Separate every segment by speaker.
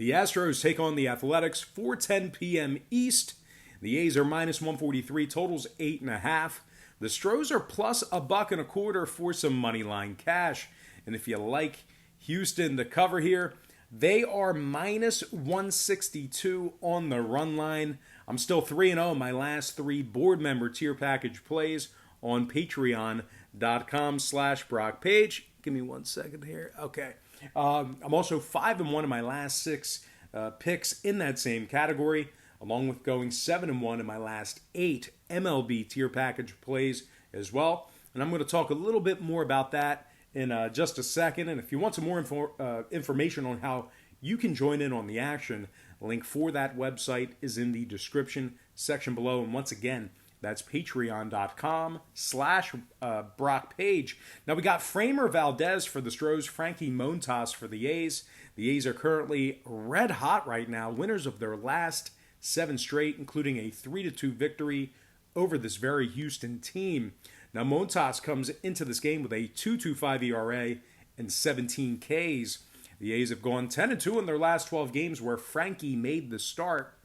Speaker 1: The Astros take on the Athletics, 4:10 p.m. East. The A's are minus 143, totals 8.5. The Stros are plus $1.25 for some money line cash. And if you like Houston to cover here, they are minus 162 on the run line. I'm still 3-0 in my last three board member tier package plays on patreon.com/Brock Page. Give me 1 second here. Okay. I'm also 5-1 in my last six picks in that same category, along with going 7-1 in my last 8 MLB tier package plays as well. And I'm going to talk a little bit more about that in just a second. And if you want some more information on how you can join in on the action, the link for that website is in the description section below. And once again, that's patreon.com/Brock Page. Now we got Framer Valdez for the Stros, Frankie Montas for the A's. The A's are currently red hot right now, winners of their last 7 straight, including a 3-2 victory over this very Houston team. Now Montas comes into this game with a 2.25 ERA and 17 Ks. The A's have gone 10-2 in their last 12 games where Frankie made the start.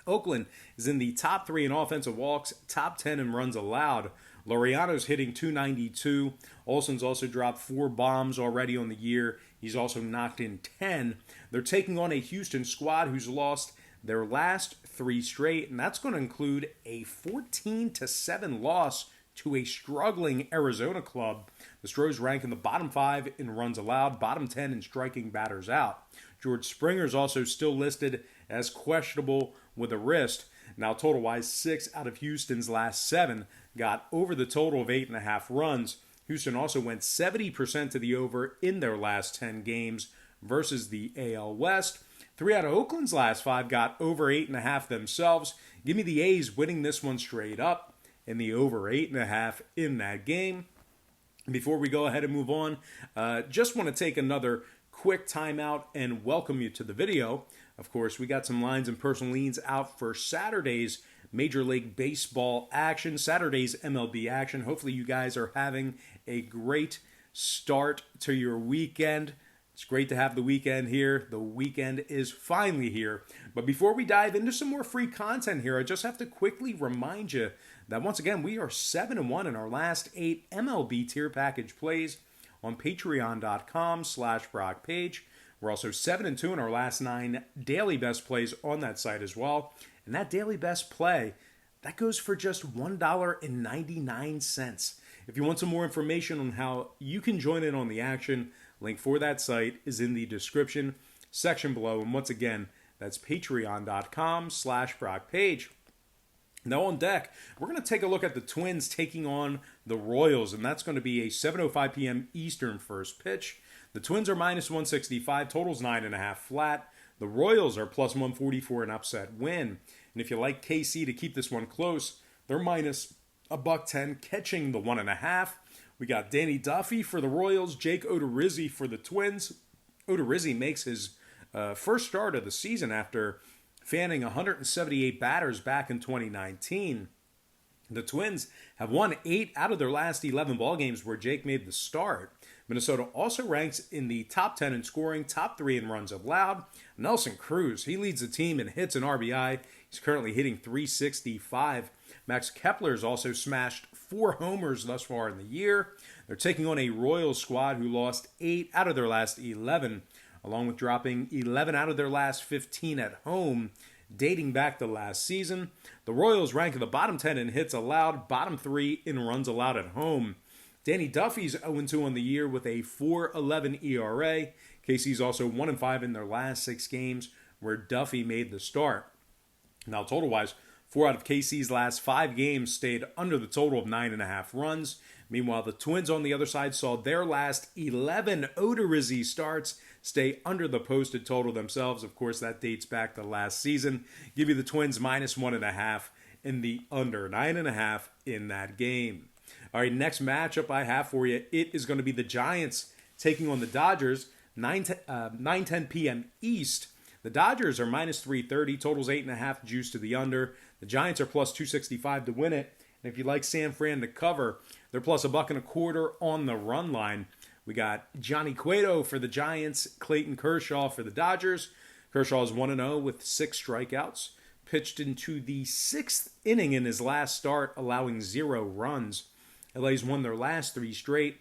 Speaker 1: Oakland is in the top 3 in offensive walks, top 10 in runs allowed. Laureano's hitting .292. Olson's also dropped 4 bombs already on the year. He's also knocked in 10. They're taking on a Houston squad who's lost their last 3 straight, and that's going to include a 14-7 loss to a struggling Arizona club. The Stros rank in the bottom 5 in runs allowed, bottom 10 in striking batters out. George Springer's also still listed as questionable with a wrist. Now, total-wise, 6 out of Houston's last 7 got over the total of 8.5 runs. Houston also went 70% to the over in their last 10 games versus the AL West. 3 out of Oakland's last 5 got over 8.5 themselves. Give me the A's winning this one straight up and the over 8.5 in that game. Before we go ahead and move on, just want to take another quick timeout and welcome you to the video. Of course, we got some lines and personal leans out for Saturday's Major League Baseball action, Saturday's MLB action. Hopefully you guys are having a great start to your weekend. It's great to have the weekend here. The weekend is finally here. But before we dive into some more free content here, I just have to quickly remind you that once again, we are 7-1 in our last 8 MLB tier package plays on patreon.com/Brock Page. We're also 7-2 in our last 9 daily best plays on that site as well. And that daily best play, that goes for just $1.99. If you want some more information on how you can join in on the action, link for that site is in the description section below. And once again, that's patreon.com/Brock Page. Now on deck, we're going to take a look at the Twins taking on the Royals, and that's going to be a 7:05 p.m. Eastern first pitch. The Twins are minus 165, totals 9.5 flat. The Royals are plus 144, an upset win. And if you like KC to keep this one close, they're minus $1.10, catching the 1.5. We got Danny Duffy for the Royals, Jake Odorizzi for the Twins. Odorizzi makes his first start of the season after fanning 178 batters back in 2019. The Twins have won 8 out of their last 11 ball games where Jake made the start. Minnesota also ranks in the top 10 in scoring, top 3 in runs allowed. Nelson Cruz, he leads the team in hits and RBI. He's currently hitting .365. Max Kepler's also smashed 4 homers thus far in the year. They're taking on a Royals squad who lost 8 out of their last 11, along with dropping 11 out of their last 15 at home, dating back to last season. The Royals rank in the bottom 10 in hits allowed, bottom 3 in runs allowed at home. Danny Duffy's 0-2 on the year with a 4.11 ERA. KC's also 1-5 in their last 6 games where Duffy made the start. Now, total-wise, 4 out of KC's last 5 games stayed under the total of 9.5 runs. Meanwhile, the Twins on the other side saw their last 11 Odorizzi starts stay under the posted total themselves. Of course, that dates back to last season. Give you the Twins minus 1.5 and the under 9.5 in that game. All right, next matchup I have for you, it is going to be the Giants taking on the Dodgers, 9:10 p.m. East. The Dodgers are minus 330, totals 8.5, juice to the under. The Giants are plus 265 to win it. And if you like San Fran to cover, they're plus $1.25 on the run line. We got Johnny Cueto for the Giants, Clayton Kershaw for the Dodgers. Kershaw is 1-0 with 6 strikeouts. Pitched into the 6th inning in his last start, allowing 0 runs. LA's won their last 3 straight,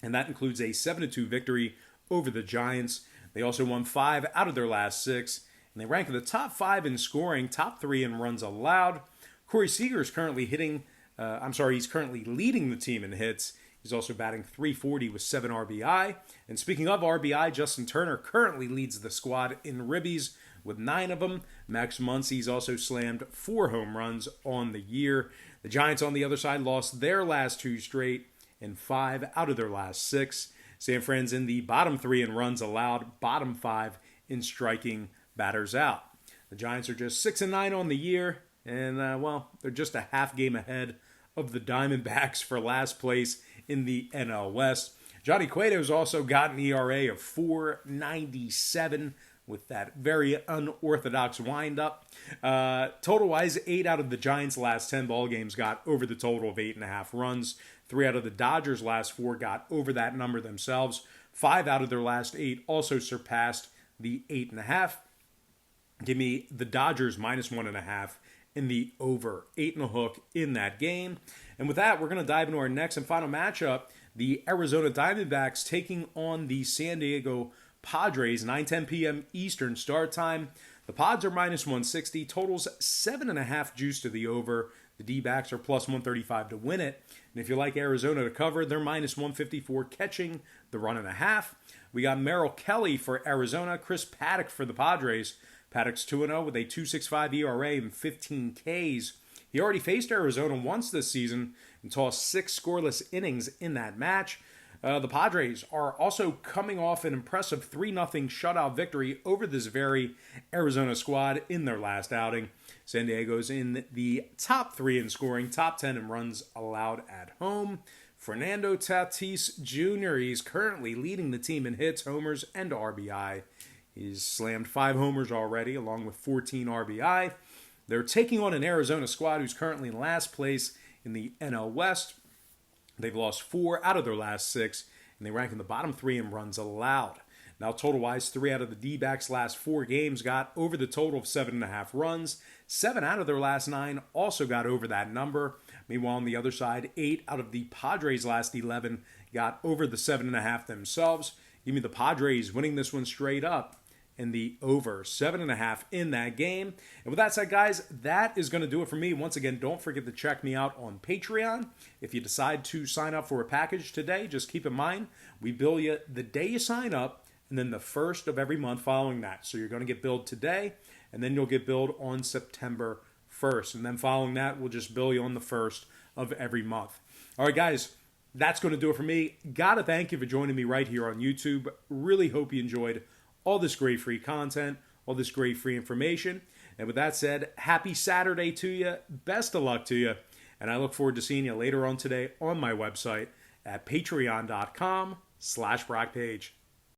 Speaker 1: and that includes a 7-2 victory over the Giants. They also won 5 out of their last 6, and they rank in the top 5 in scoring, top 3 in runs allowed. Corey Seager is currently he's currently leading the team in hits. He's also batting .340 with 7 RBI. And speaking of RBI, Justin Turner currently leads the squad in ribbies with 9 of them. Max Muncy's also slammed 4 home runs on the year. The Giants, on the other side, lost their last 2 straight and 5 out of their last 6. San Fran's in the bottom 3 in runs allowed, bottom 5 in striking batters out. The Giants are just 6-9 on the year, and they're just a half game ahead of the Diamondbacks for last place in the NL West. Johnny Cueto's also got an ERA of .497 with that very unorthodox windup. Total-wise, 8 out of the Giants' last 10 ball games got over the total of 8.5 runs. 3 out of the Dodgers' last 4 got over that number themselves. 5 out of their last 8 also surpassed the 8.5. Give me the Dodgers -1.5 in the over 8.5 in that game. And with that, we're going to dive into our next and final matchup. The Arizona Diamondbacks taking on the San Diego Padres, 9:10 p.m. Eastern start time. The Pods are -160, totals 7.5 juice to the over. The D-backs are +135 to win it. And if you like Arizona to cover, they're -154, catching the 1.5. We got Merrill Kelly for Arizona, Chris Paddock for the Padres. Paddock's 2-0 with a .265 ERA and 15 Ks. He already faced Arizona once this season and tossed 6 scoreless innings in that match. The Padres are also coming off an impressive 3-0 shutout victory over this very Arizona squad in their last outing. San Diego's in the top 3 in scoring, top 10 in runs allowed at home. Fernando Tatis Jr., he's currently leading the team in hits, homers, and RBI. He's slammed 5 homers already, along with 14 RBI. They're taking on an Arizona squad who's currently in last place in the NL West. They've lost 4 out of their last 6, and they rank in the bottom 3 in runs allowed. Now, total-wise, 3 out of the D-backs' last 4 games got over the total of 7.5 runs. 7 out of their last 9 also got over that number. Meanwhile, on the other side, 8 out of the Padres' last 11 got over the 7.5 themselves. Give me the Padres winning this one straight up and the over 7.5 in that game. And with that said, guys, that is going to do it for me. Once again, don't forget to check me out on Patreon. If you decide to sign up for a package today, just keep in mind, we bill you the day you sign up and then the first of every month following that. So you're going to get billed today, and then you'll get billed on September 1st. And then following that, we'll just bill you on the 1st of every month. All right, guys, that's going to do it for me. Gotta thank you for joining me right here on YouTube. Really hope you enjoyed all this great free content, all this great free information. And with that said, happy Saturday to you. Best of luck to you. And I look forward to seeing you later on today on my website at patreon.com/BrockPage.